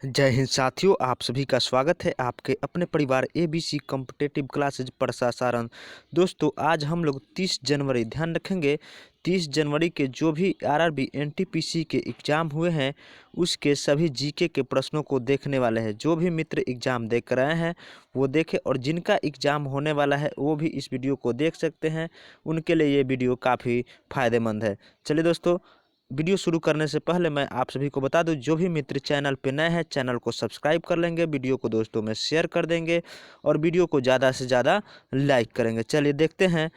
जय हिंद साथियों, आप सभी का स्वागत है आपके अपने परिवार एबीसी कॉम्पिटेटिव क्लासेज प्रसारण। दोस्तों, आज हम लोग 30 जनवरी ध्यान रखेंगे 30 जनवरी के जो भी आरआरबी एनटीपीसी के एग्ज़ाम हुए हैं उसके सभी जीके के प्रश्नों को देखने वाले हैं। जो भी मित्र एग्ज़ाम देख कर आए हैं वो देखें, और जिनका एग्ज़ाम होने वाला है वो भी इस वीडियो को देख सकते हैं। उनके लिए ये वीडियो काफ़ी फ़ायदेमंद है। चलिए दोस्तों, वीडियो शुरू करने से पहले मैं आप सभी को बता दूं, जो भी मित्र चैनल पे नए हैं चैनल को सब्सक्राइब कर लेंगे, वीडियो को दोस्तों में शेयर कर देंगे और वीडियो को ज़्यादा से ज़्यादा लाइक करेंगे। चलिए देखते हैं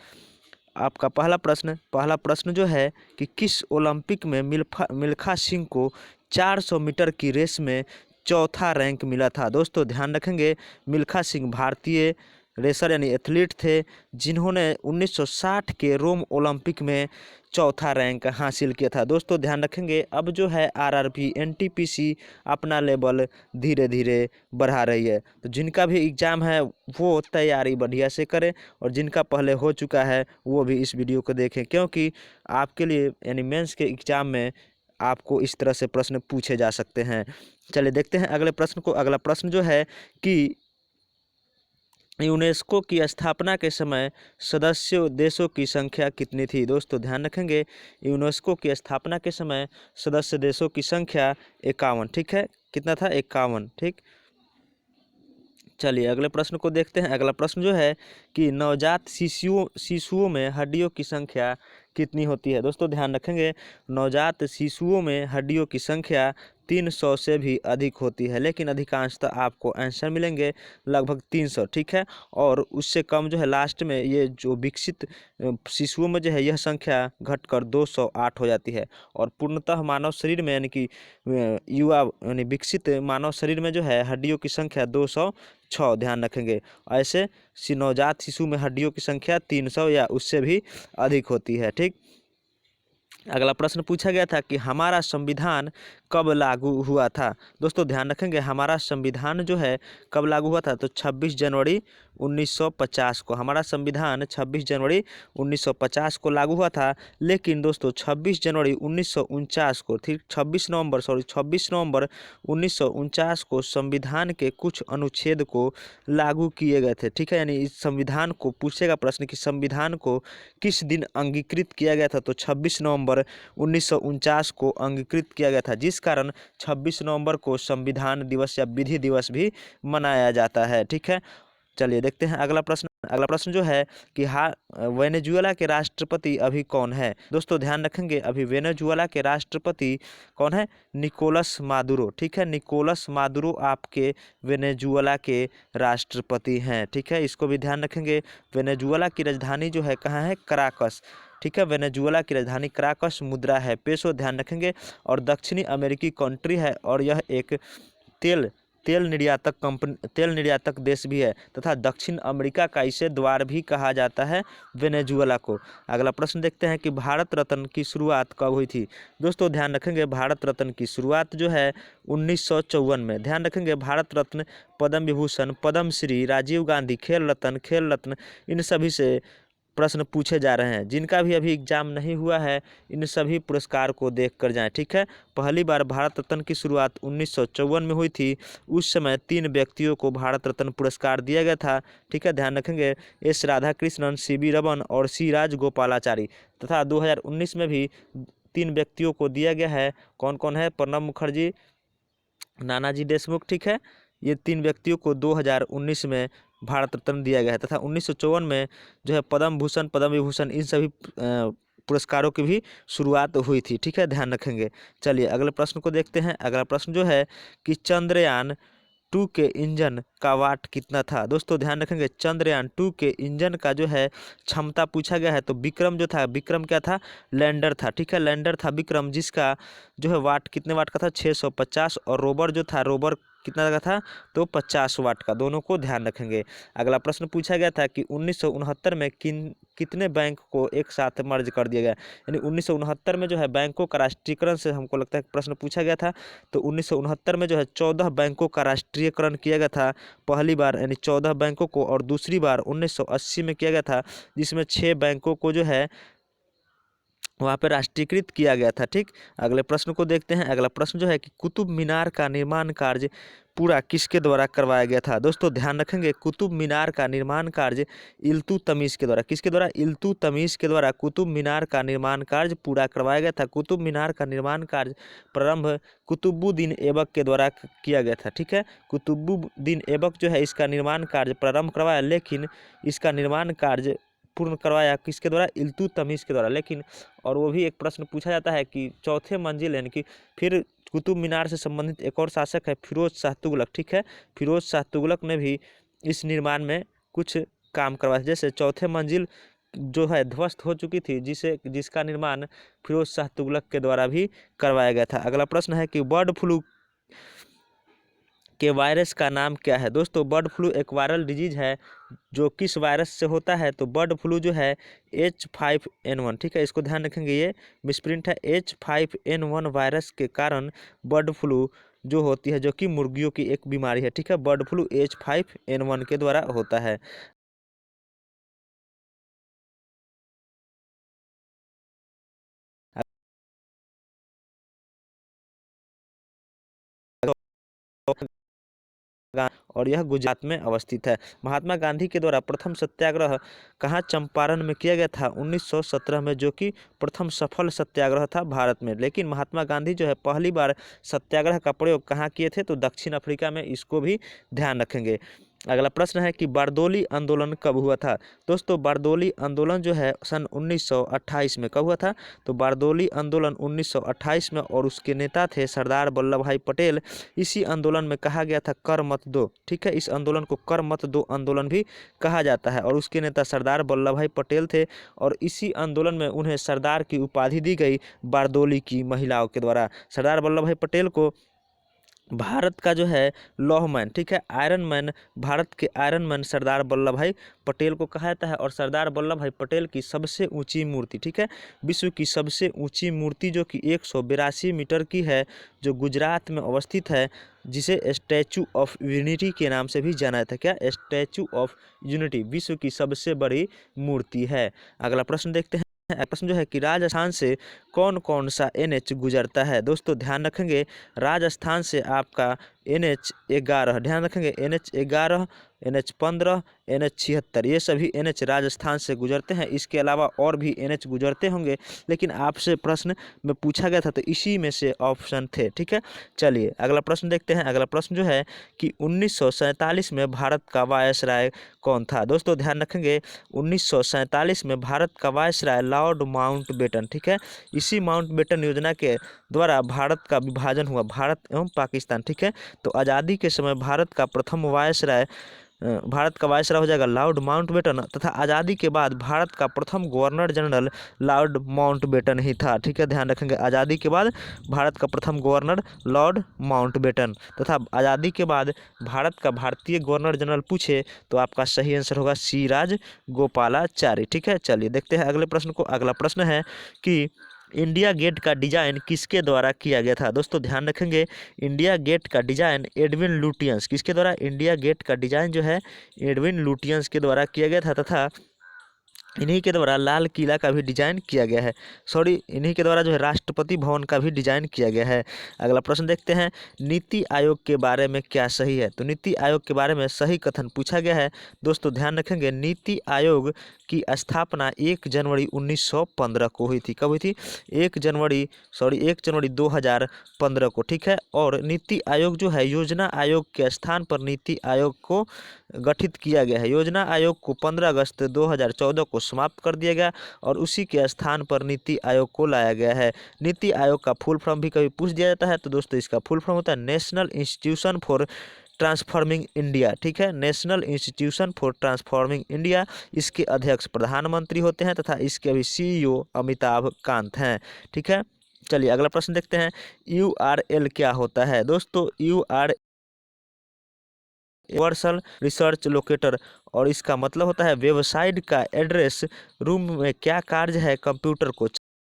आपका पहला प्रश्न जो है कि किस ओलंपिक में मिल्खा सिंह को 400 मीटर की रेस में चौथा रैंक मिला था। दोस्तों ध्यान रखेंगे, मिल्खा सिंह भारतीय रेसर यानी एथलीट थे जिन्होंने 1960 के रोम ओलंपिक में चौथा रैंक हासिल किया था। दोस्तों ध्यान रखेंगे, अब जो है आरआरबी एनटीपीसी अपना लेवल धीरे धीरे बढ़ा रही है, तो जिनका भी एग्ज़ाम है वो तैयारी बढ़िया से करें और जिनका पहले हो चुका है वो भी इस वीडियो को देखें, क्योंकि आपके लिए यानी मेंस के एग्ज़ाम में आपको इस तरह से प्रश्न पूछे जा सकते हैं। चलिए देखते हैं अगले प्रश्न को। अगला प्रश्न जो है कि यूनेस्को की स्थापना के समय सदस्य देशों की संख्या कितनी थी। दोस्तों ध्यान रखेंगे, यूनेस्को की स्थापना के समय सदस्य देशों की संख्या 51। ठीक है, कितना था? 51। ठीक, चलिए अगले प्रश्न को देखते हैं। अगला प्रश्न जो है कि नवजात शिशुओं में हड्डियों की संख्या कितनी होती है। दोस्तों ध्यान रखेंगे, नवजात शिशुओं में हड्डियों की संख्या 300 से भी अधिक होती है, लेकिन अधिकांशतः आपको आंसर मिलेंगे लगभग 300। ठीक है, और उससे कम जो है लास्ट में ये जो विकसित शिशुओं में जो है यह संख्या घटकर 208 हो जाती है। और पूर्णतः मानव शरीर में यानी कि युवा यानी विकसित मानव शरीर में जो है हड्डियों की संख्या 206। ध्यान रखेंगे, ऐसे नवजात शिशु में हड्डियों की संख्या 300 या उससे भी अधिक होती है। ठीक, अगला प्रश्न पूछा गया था कि हमारा संविधान कब लागू हुआ था। दोस्तों ध्यान रखेंगे, हमारा संविधान जो है कब लागू हुआ था, तो 26 जनवरी 1950 को हमारा संविधान 26 जनवरी 1950 को लागू हुआ था। लेकिन दोस्तों 26 जनवरी 1949 को, ठीक 26 नवंबर 1949 को संविधान के कुछ अनुच्छेद को लागू किए गए थे। ठीक है, यानी इस संविधान को पूछेगा प्रश्न कि संविधान को किस दिन अंगीकृत किया गया था, तो 26 नवंबर 1949 को अंगीकृत किया गया था, जिस कारण 26 नवंबर को संविधान दिवस या विधि दिवस भी मनाया जाता है। ठीक है, चलिए देखते हैं अगला प्रश्न। अगला प्रश्न जो है कि वेनेजुएला के राष्ट्रपति अभी कौन है। दोस्तों ध्यान रखेंगे, अभी वेनेजुएला के राष्ट्रपति कौन है? Nicolas Maduro. ठीक है, निकोलस मादुरो आपके वेनेजुएला के राष्ट्रपति हैं। ठीक है, इसको भी ध्यान रखेंगे। वेनेजुएला की राजधानी जो है कहाँ है? कराकस। ठीक है, वेनेजुएला की राजधानी कराकस, मुद्रा है पेसो। ध्यान रखेंगे, और दक्षिणी अमेरिकी कंट्री है और यह एक तेल तेल निर्यातक देश भी है, तथा दक्षिण अमेरिका का इसे द्वार भी कहा जाता है वेनेजुएला को। अगला प्रश्न देखते हैं कि भारत रत्न की शुरुआत कब हुई थी। दोस्तों ध्यान रखेंगे, भारत रत्न की शुरुआत जो है 1954 में। ध्यान रखेंगे, भारत रत्न, पद्म विभूषण, पद्मश्री, राजीव गांधी खेल रत्न इन सभी से प्रश्न पूछे जा रहे हैं। जिनका भी अभी एग्जाम नहीं हुआ है इन सभी पुरस्कार को देख कर जाएं। ठीक है, पहली बार भारत रत्न की शुरुआत 1954 में हुई थी। उस समय 3 व्यक्तियों को भारत रत्न पुरस्कार दिया गया था। ठीक है, ध्यान रखेंगे, एस राधाकृष्णन, सीवी रमन और सी राजगोपालाचारी। तथा 2019 में भी 3 व्यक्तियों को दिया गया है। कौन कौन है? प्रणब मुखर्जी, नानाजी देशमुख। ठीक है, ये 3 व्यक्तियों को 2019 में भारत रत्न दिया गया है, तथा 1954 में जो है पद्म भूषण, पद्म विभूषण इन सभी पुरस्कारों की भी शुरुआत हुई थी। ठीक है, ध्यान रखेंगे। चलिए अगले प्रश्न को देखते हैं। अगला प्रश्न जो है कि चंद्रयान 2 के इंजन का वाट कितना था। दोस्तों ध्यान रखेंगे, चंद्रयान 2 के इंजन का जो है क्षमता पूछा गया है। तो विक्रम जो था, विक्रम क्या था? लैंडर था। ठीक है, लैंडर था विक्रम, जिसका जो है वाट कितने वाट का था? 650। और रोवर जो था, रोवर कितना का था? तो 50 वाट का। दोनों को ध्यान रखेंगे। अगला प्रश्न पूछा गया था कि 1969 में कितने बैंक को एक साथ मर्ज कर दिया गया। यानी 1969 में जो है बैंकों का राष्ट्रीयकरण से हमको लगता है प्रश्न पूछा गया था। तो 1969 में जो है 14 बैंकों का राष्ट्रीयकरण किया गया था पहली बार, यानी 14 बैंकों को, और दूसरी बार 1980 में किया गया था, जिसमें 6 बैंकों को जो है वहाँ पे राष्ट्रीयकृत किया गया था। ठीक, अगले प्रश्न को देखते हैं। अगला प्रश्न जो है कि कुतुब मीनार का निर्माण कार्य पूरा किसके द्वारा करवाया गया था। दोस्तों ध्यान रखेंगे, कुतुब मीनार का निर्माण कार्य इल्तुतमिश के द्वारा, किसके द्वारा, इल्तुतमिश के द्वारा कुतुब मीनार का निर्माण कार्य पूरा करवाया गया था। कुतुब मीनार का निर्माण कार्य प्रारंभ कुतुबुद्दीन ऐबक के द्वारा किया गया था। ठीक है, कुतुबुद्दीन ऐबक जो है इसका निर्माण कार्य प्रारंभ करवाया, लेकिन इसका निर्माण कार्य पूर्ण करवाया किसके द्वारा, इल्तुतमिश के द्वारा। लेकिन और वो भी एक प्रश्न पूछा जाता है कि चौथे मंजिल यानी कि फिर कुतुब मीनार से संबंधित एक और शासक है फिरोज शाह तुगलक। ठीक है, फिरोज शाह तुगलक ने भी इस निर्माण में कुछ काम करवाया, जैसे चौथे मंजिल जो है ध्वस्त हो चुकी थी, जिसका निर्माण फिरोज शाह तुगलक के द्वारा भी करवाया गया था। अगला प्रश्न है कि बर्ड फ्लू के वायरस का नाम क्या है। दोस्तों बर्ड फ्लू एक वायरल डिजीज है जो किस वायरस से होता है, तो बर्ड फ्लू जो है H5N1। ठीक है, इसको ध्यान रखेंगे, ये मिसप्रिंट है। H5N1 वायरस के कारण बर्ड फ्लू जो होती है, जो कि मुर्गियों की एक बीमारी है। ठीक है, बर्ड फ्लू H5N1 के द्वारा होता है। और यह गुजरात में अवस्थित है। महात्मा गांधी के द्वारा प्रथम सत्याग्रह कहाँ, चंपारण में किया गया था 1917 में, जो कि प्रथम सफल सत्याग्रह था भारत में। लेकिन महात्मा गांधी जो है पहली बार सत्याग्रह का प्रयोग कहाँ किए थे, तो दक्षिण अफ्रीका में। इसको भी ध्यान रखेंगे। अगला प्रश्न है कि बारदोली आंदोलन कब हुआ था। दोस्तों बारदोली आंदोलन जो है सन 1928 में कब हुआ था, तो बारदोली आंदोलन 1928 में, और उसके नेता थे सरदार वल्लभ भाई पटेल। इसी आंदोलन में कहा गया था कर मत दो। ठीक है, इस आंदोलन को कर मत दो आंदोलन भी कहा जाता है, और उसके नेता सरदार वल्लभ भाई पटेल थे। और इसी आंदोलन में उन्हें सरदार की उपाधि दी गई बारदोली की महिलाओं के द्वारा। सरदार वल्लभ भाई पटेल को भारत का जो है लौह मैन, ठीक है, आयरन मैन, भारत के आयरन मैन सरदार वल्लभ भाई पटेल को कहा जाता है। और सरदार वल्लभ भाई पटेल की सबसे ऊंची मूर्ति, ठीक है, विश्व की सबसे ऊंची मूर्ति जो कि 182 मीटर की है, जो गुजरात में अवस्थित है, जिसे स्टैचू ऑफ यूनिटी के नाम से भी जाना जाता है। क्या, स्टैचू ऑफ यूनिटी विश्व की सबसे बड़ी मूर्ति है। अगला प्रश्न देखते हैं। प्रश्न जो है कि राजस्थान से कौन कौन सा NH गुजरता है। दोस्तों ध्यान रखेंगे, राजस्थान से आपका NH11, ध्यान रखेंगे NH11, NH15, NH76, ये सभी NH राजस्थान से गुजरते हैं। इसके अलावा और भी NH गुजरते होंगे, लेकिन आपसे प्रश्न में पूछा गया था तो इसी में से ऑप्शन थे। ठीक है, चलिए अगला प्रश्न देखते हैं। अगला प्रश्न जो है कि 1947 में भारत का वायसराय कौन था। दोस्तों ध्यान रखेंगे, 1947 में भारत का वायसराय लॉर्ड माउंटबेटन। ठीक है, इसी माउंटबेटन योजना के द्वारा भारत का विभाजन हुआ, भारत एवं पाकिस्तान। ठीक है, तो आज़ादी के समय भारत का प्रथम वायसराय भारत का वायसराय हो जाएगा लॉर्ड माउंटबेटन, तथा आज़ादी के बाद भारत का प्रथम गवर्नर जनरल लॉर्ड माउंटबेटन ही था। ठीक है, ध्यान रखेंगे, आज़ादी के बाद भारत का प्रथम गवर्नर लॉर्ड माउंटबेटन, तथा आज़ादी के बाद भारत का भारतीय गवर्नर जनरल पूछे तो आपका सही आंसर होगा सी राजगोपालाचारी। ठीक है, चलिए देखते हैं अगले प्रश्न को। अगला प्रश्न है कि इंडिया गेट का डिजाइन किसके द्वारा किया गया था। दोस्तों ध्यान रखेंगे, इंडिया गेट का डिजाइन एडविन लुटियंस, किसके द्वारा, इंडिया गेट का डिजाइन जो है एडविन लुटियंस के द्वारा किया गया था, तथा इन्हीं के द्वारा लाल किला का भी डिजाइन किया गया है। सॉरी, इन्हीं के द्वारा जो है राष्ट्रपति भवन का भी डिजाइन किया गया है। अगला प्रश्न देखते हैं, नीति आयोग के बारे में क्या सही है। तो नीति आयोग के बारे में सही कथन पूछा गया है। दोस्तों ध्यान रखेंगे, नीति आयोग की स्थापना 1 जनवरी 1915 को हुई थी। कब हुई थी, 1 जनवरी 2015 को। ठीक है, और नीति आयोग जो है योजना आयोग के स्थान पर नीति आयोग को गठित किया गया है। योजना आयोग को 15 अगस्त 2014 को समाप्त कर दिया गया, और उसी के स्थान पर नीति आयोग को लाया गया है। नीति आयोग का फुल फॉर्म भी कभी पूछ दिया जाता है, तो दोस्तों इसका फुल फॉर्म होता है national institution for transforming India. ठीक है, national institution for transforming India. इसके अध्यक्ष प्रधानमंत्री होते हैं, तथा इसके अभी CEO अमिताभ कांत हैं। ठीक है, चलिए अगला प्रश्न देखते हैं, URL क्या होता है। दोस्तों URL यूनिवर्सल रिसर्च लोकेटर, और इसका मतलब होता है वेबसाइट का एड्रेस रूम में क्या कार्य है कंप्यूटर को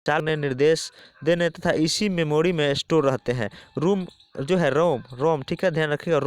चालक ने निर्देश देने तथा इसी मेमोरी में स्टोर रहते हैं। रोम जो है रोम ठीक है, ध्यान रखिएगा।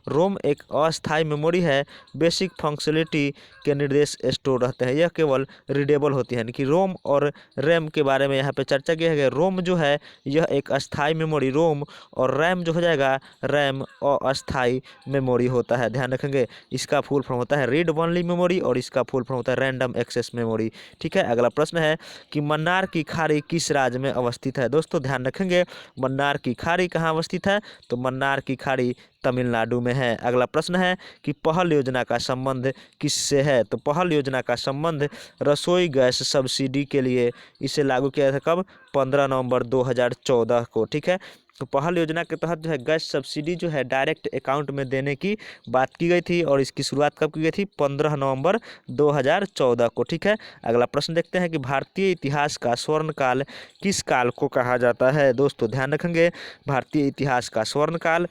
रोम एक अस्थायी मेमोरी है। बेसिक फंक्शनलिटी के निर्देश स्टोर रहते हैं, यह केवल रीडेबल होती है। यानी कि रोम और रैम के बारे में यहाँ पे चर्चा किया गया। रोम जो है यह एक अस्थायी मेमोरी रोम, और रैम जो हो जाएगा रैम अस्थायी मेमोरी होता है, ध्यान रखेंगे। इसका फुल फॉर्म होता है रीड ओनली मेमोरी और इसका फुल फॉर्म होता है रैंडम एक्सेस मेमोरी। ठीक है, अगला प्रश्न है कि मन्नार की खाड़ी किस राज्य में अवस्थित है। दोस्तों ध्यान रखेंगे, मन्नार की खाड़ी कहाँ अवस्थित है, तो मन्नार की खाड़ी तमिलनाडु में है। अगला प्रश्न है कि पहल योजना का संबंध किससे है, तो पहल योजना का संबंध रसोई गैस सब्सिडी के लिए इसे लागू किया था कब, 15 नवंबर 2014 को। ठीक है, तो पहल योजना के तहत जो है गैस सब्सिडी जो है डायरेक्ट अकाउंट में देने की बात की गई थी, और इसकी शुरुआत कब की गई थी, 15 नवंबर 2014 को। ठीक है, अगला प्रश्न देखते हैं कि भारतीय इतिहास का स्वर्ण काल किस काल को कहा जाता है। दोस्तों ध्यान रखेंगे, भारतीय इतिहास का स्वर्ण काल